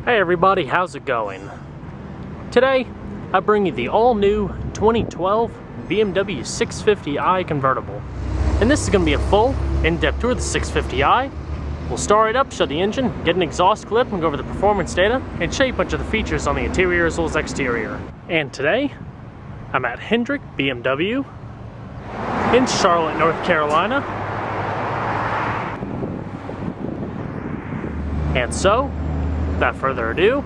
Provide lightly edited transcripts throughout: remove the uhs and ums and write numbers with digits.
Hey everybody, how's it going? Today, I bring you the all-new 2012 BMW 650i Convertible. And this is going to be a full, in-depth tour of the 650i. We'll start it up, show the engine, get an exhaust clip, and go over the performance data, and show you a bunch of the features on the interior as well as exterior. And today, I'm at Hendrick BMW in Charlotte, North Carolina. And so, without further ado,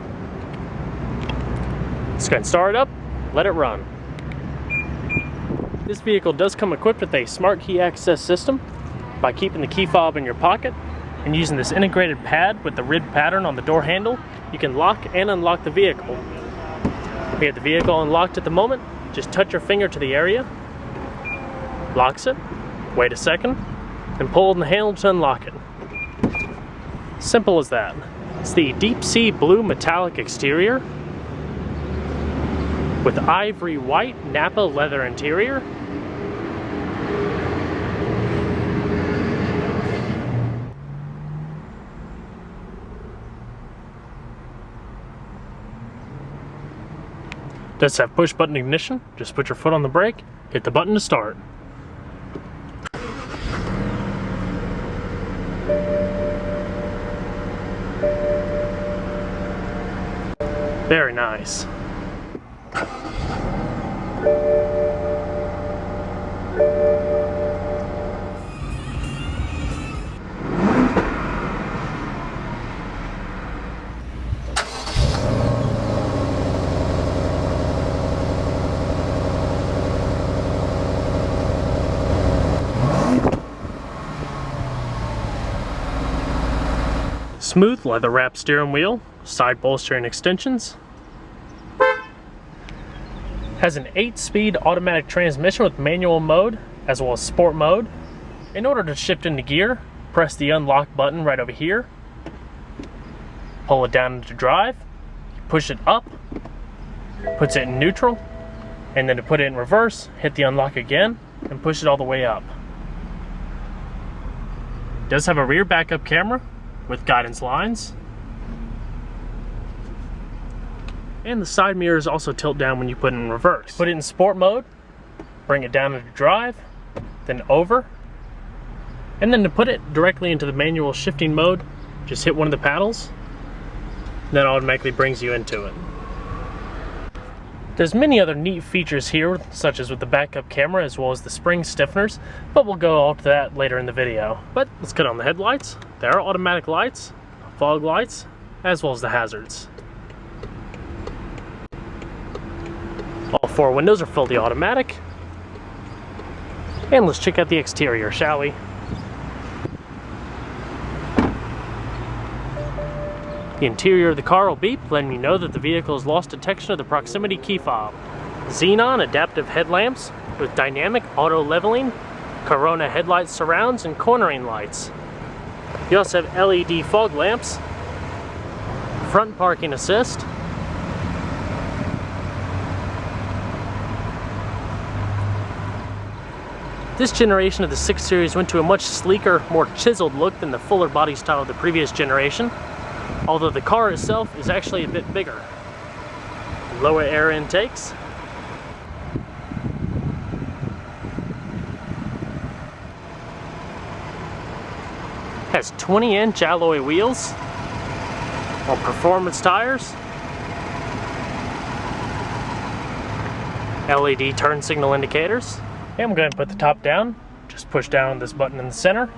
let's go ahead and start it up, let it run. This vehicle does come equipped with a smart key access system. By keeping the key fob in your pocket and using this integrated pad with the rib pattern on the door handle, you can lock and unlock the vehicle. We have the vehicle unlocked at the moment. Just touch your finger to the area, locks it, wait a second, and pull on the handle to unlock it. Simple as that. It's the deep sea blue metallic exterior with ivory white Napa leather interior. Does have push button ignition. Just put your foot on the brake, hit the button to start. Very nice. Smooth leather wrapped steering wheel, side bolstering extensions. Has an 8-speed automatic transmission with manual mode as well as sport mode. In order to shift into gear, press the unlock button right over here. Pull it down into drive, push it up, puts it in neutral, and then to put it in reverse, hit the unlock again and push it all the way up. It does have a rear backup camera with guidance lines. And the side mirrors also tilt down when you put it in reverse. Put it in sport mode, bring it down into drive, then over. And then to put it directly into the manual shifting mode, just hit one of the paddles, and that automatically brings you into it. There's many other neat features here, such as with the backup camera as well as the spring stiffeners, but we'll go all to that later in the video. But let's get on the headlights. There are automatic lights, fog lights, as well as the hazards. All 4 windows are fully automatic. And let's check out the exterior, shall we? The interior of the car will beep, letting you know that the vehicle has lost detection of the proximity key fob. Xenon adaptive headlamps with dynamic auto leveling, Corona headlight surrounds, and cornering lights. You also have LED fog lamps, front parking assist, This generation of the 6 Series went to a much sleeker, more chiseled look than the fuller body style of the previous generation, although the car itself is actually a bit bigger. Lower air intakes, has 20-inch alloy wheels on performance tires, LED turn signal indicators. And I'm going to put the top down. Just push down this button in the center.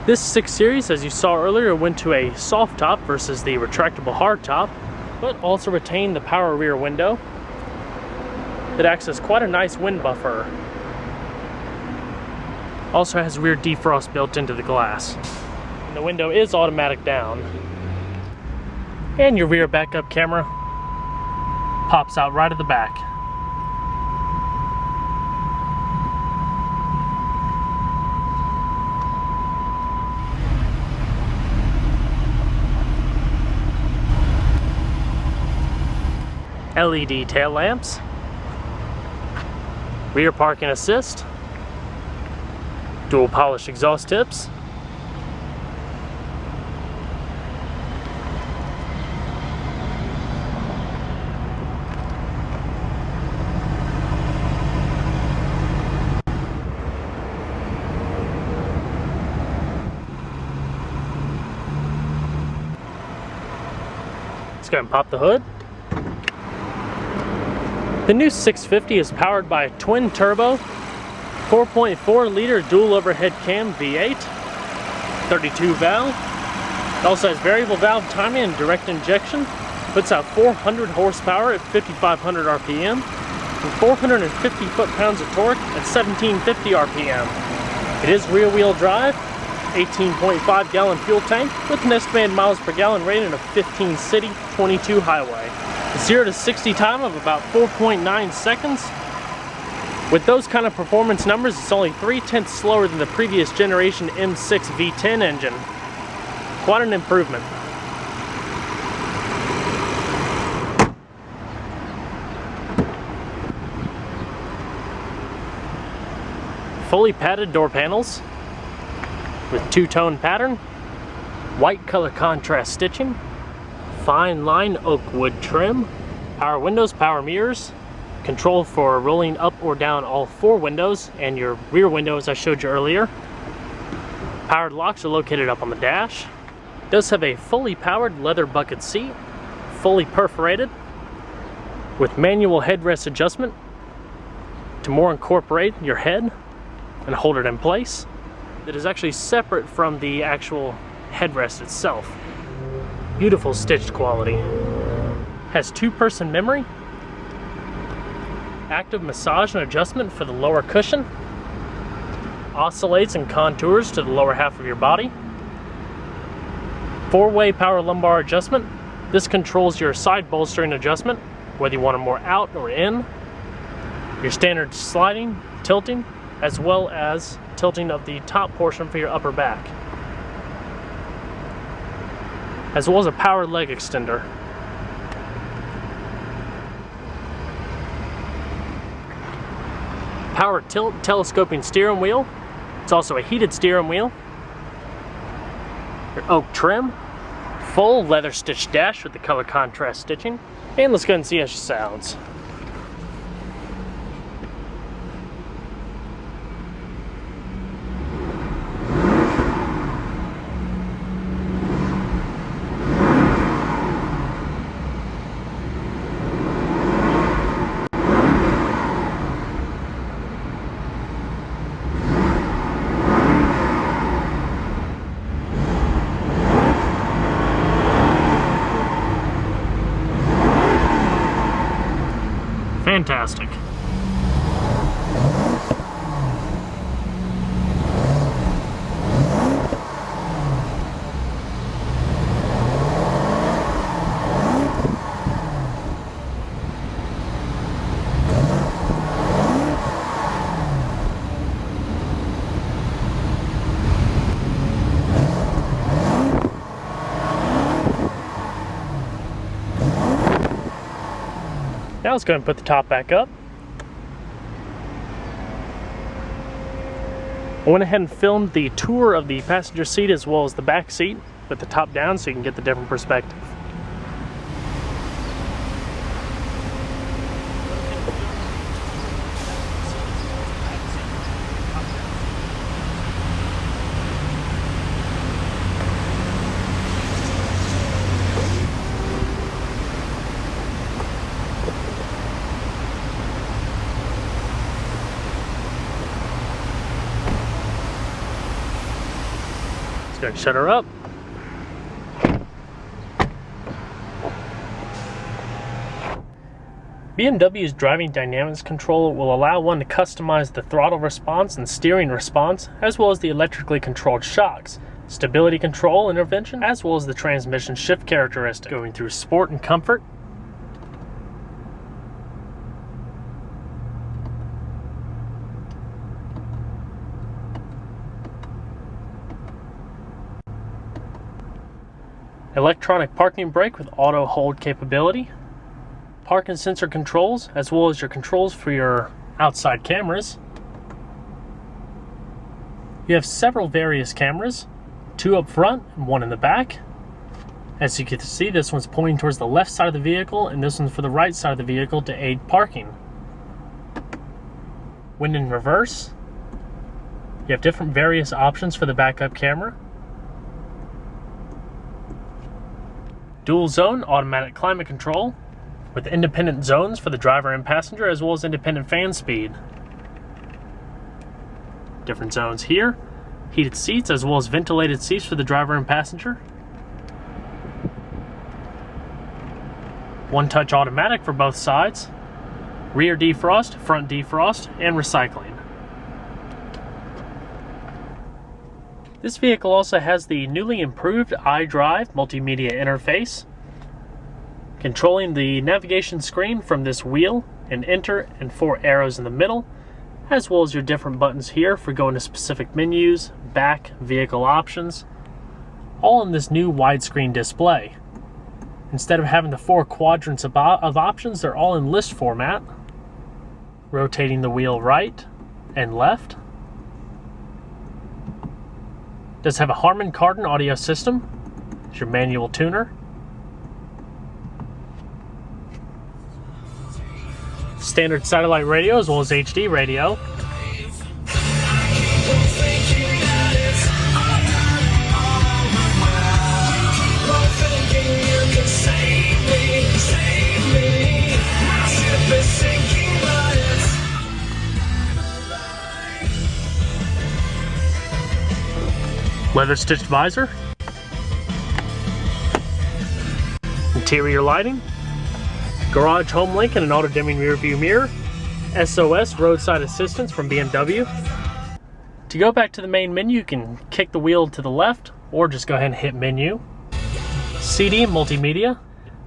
This 6 Series, as you saw earlier, went to a soft top versus the retractable hard top, but also retained the power rear window. It acts as quite a nice wind buffer Also has rear defrost built into the glass. And the window is automatic down. And your rear backup camera pops out right at the back. LED tail lamps, rear parking assist, dual polished exhaust tips, let's go ahead and pop the hood. The new 650 is powered by a twin-turbo, 4.4 liter dual overhead cam V8, 32 valve. It also has variable valve timing and direct injection. Puts out 400 horsepower at 5,500 RPM and 450 foot-pounds of torque at 1,750 RPM. It is rear-wheel drive, 18.5 gallon fuel tank with an estimated miles per gallon rating of 15 city, 22 highway. 0 to 60 time of about 4.9 seconds. With those kind of performance numbers, it's only 3/10 slower than the previous generation M6 V10 engine. Quite an improvement. Fully padded door panels with two-tone pattern, white color contrast stitching, fine line oak wood trim, power windows, power mirrors, control for rolling up or down all four windows and your rear window as I showed you earlier. Powered locks are located up on the dash. It does have a fully powered leather bucket seat, fully perforated, with manual headrest adjustment to more incorporate your head and hold it in place. It is actually separate from the actual headrest itself. Beautiful stitched quality. Has two-person memory, active massage and adjustment for the lower cushion, oscillates and contours to the lower half of your body, four-way power lumbar adjustment. This controls your side bolstering adjustment, whether you want it more out or in, your standard sliding, tilting, as well as tilting of the top portion for your upper back, as well as a power leg extender. Power tilt telescoping steering wheel. It's also a heated steering wheel. Your oak trim. Full leather stitched dash with the color contrast stitching. And let's go ahead and see how she sounds. Fantastic. Now let's go ahead and put the top back up. I went ahead and filmed the tour of the passenger seat as well as the back seat with the top down so you can get the different perspective. Let's go and shut her up. BMW's driving dynamics control will allow one to customize the throttle response and steering response, as well as the electrically controlled shocks, stability control intervention, as well as the transmission shift characteristic, going through sport and comfort, electronic parking brake with auto hold capability, parking sensor controls, as well as your controls for your outside cameras. You have several various cameras, 2 up front and 1 in the back. As you can see, this one's pointing towards the left side of the vehicle and this one's for the right side of the vehicle to aid parking. When in reverse, you have different various options for the backup camera. Dual zone automatic climate control with independent zones for the driver and passenger, as well as independent fan speed. Different zones here. Heated seats as well as ventilated seats for the driver and passenger. One-touch automatic for both sides. Rear defrost, front defrost, and recycling. This vehicle also has the newly improved iDrive multimedia interface, controlling the navigation screen from this wheel and enter and 4 arrows in the middle, as well as your different buttons here for going to specific menus, back, vehicle options, all in this new widescreen display. Instead of having the 4 quadrants of options, they're all in list format, rotating the wheel right and left. Does have a Harman Kardon audio system. It's your manual tuner. Standard satellite radio as well as HD radio. Leather stitched visor. Interior lighting. Garage home link and an auto dimming rear view mirror. SOS roadside assistance from BMW. To go back to the main menu, you can kick the wheel to the left or just go ahead and hit menu. CD multimedia.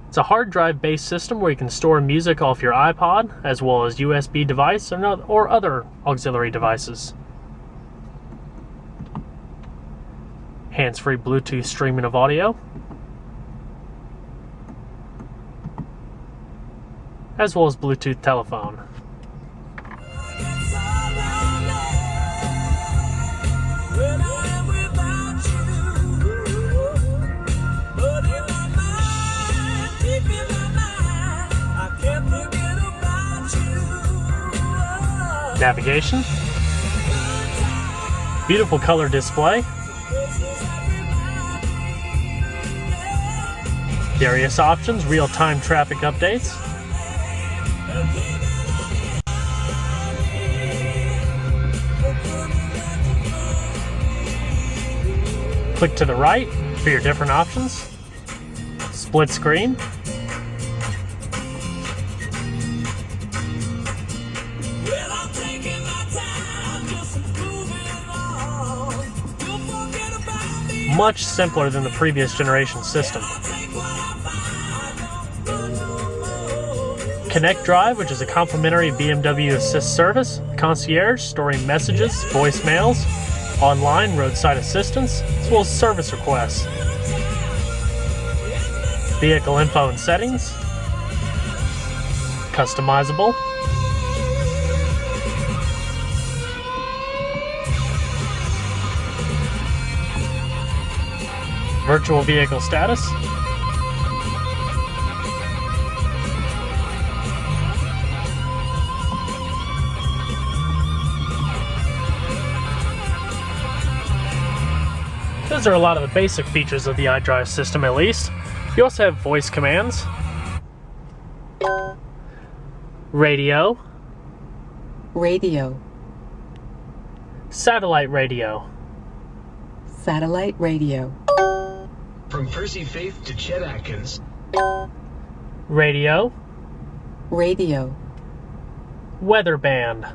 It's a hard drive based system where you can store music off your iPod as well as USB device or other auxiliary devices. Hands-free Bluetooth streaming of audio, as well as Bluetooth telephone. Navigation. Beautiful color display. Various options, real-time traffic updates. Click to the right for your different options. Split screen. Much simpler than the previous generation system. Connect Drive, which is a complimentary BMW Assist service, concierge, storing messages, voicemails, online roadside assistance, as well as service requests. Vehicle info and settings, customizable. Virtual vehicle status. Those are a lot of the basic features of the iDrive system, at least. You also have voice commands, radio, satellite radio, From Percy Faith to Chet Atkins. radio, Radio. Weather band.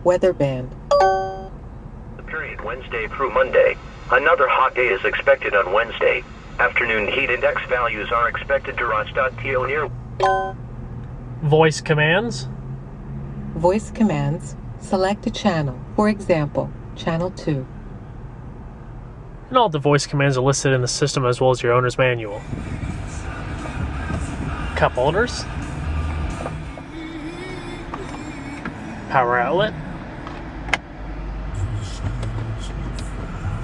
Weather band. The period Wednesday through Monday. Another hot day is expected on Wednesday. Afternoon heat index values are expected to rise.to near. Voice commands. Voice commands. Select a channel. For example, channel 2. And all the voice commands are listed in the system as well as your owner's manual. Cup holders. Power outlet.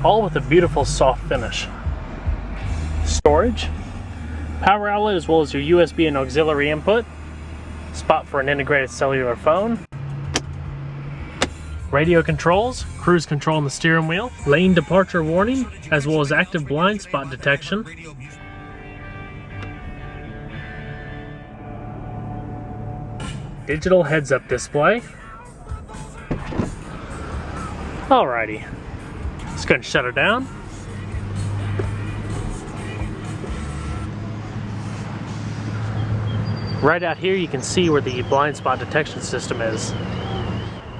All with a beautiful soft finish. Storage. Power outlet as well as your USB and auxiliary input. Spot for an integrated cellular phone. Radio controls, cruise control on the steering wheel, lane departure warning, as well as active blind spot detection. Digital heads-up display. Alrighty, just going to shut her down. Right out here you can see where the blind spot detection system is.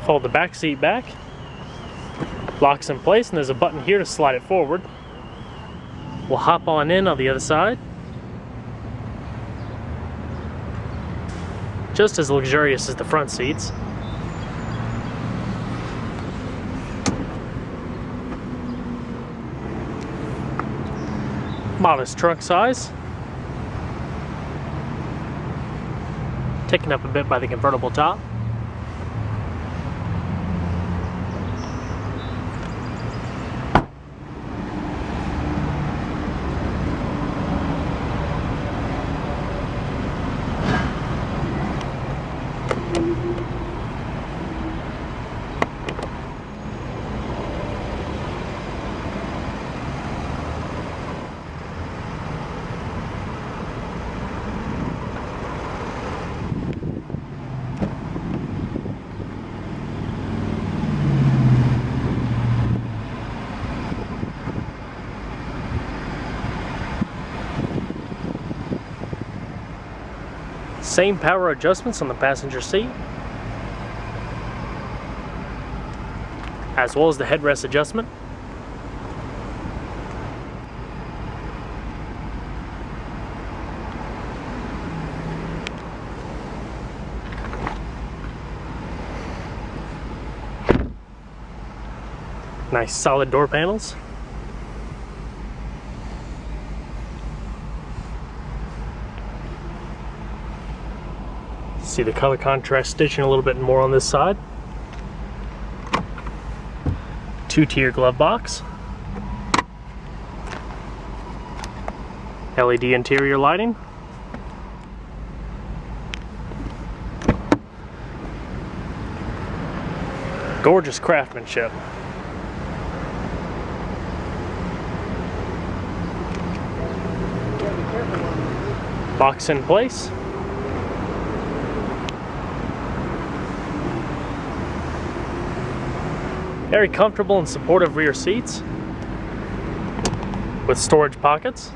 Fold the back seat back, locks in place, and there's a button here to slide it forward. We'll hop on in on the other side. Just as luxurious as the front seats. Modest trunk size. Taken up a bit by the convertible top. Same power adjustments on the passenger seat, as well as the headrest adjustment. Nice solid door panels. See the color contrast stitching a little bit more on this side. 2-tier glove box. LED interior lighting. Gorgeous craftsmanship. Box in place. Very comfortable and supportive rear seats with storage pockets.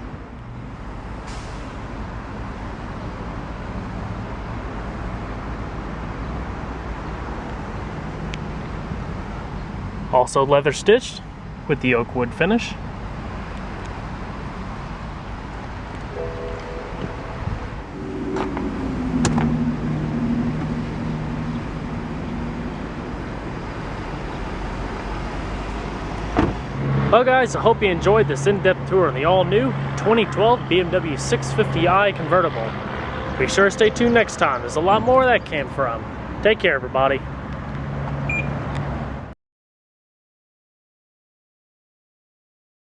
Also leather stitched with the oak wood finish. Well guys, I hope you enjoyed this in-depth tour on the all-new 2012 BMW 650i Convertible. Be sure to stay tuned next time. There's a lot more where that came from. Take care, everybody.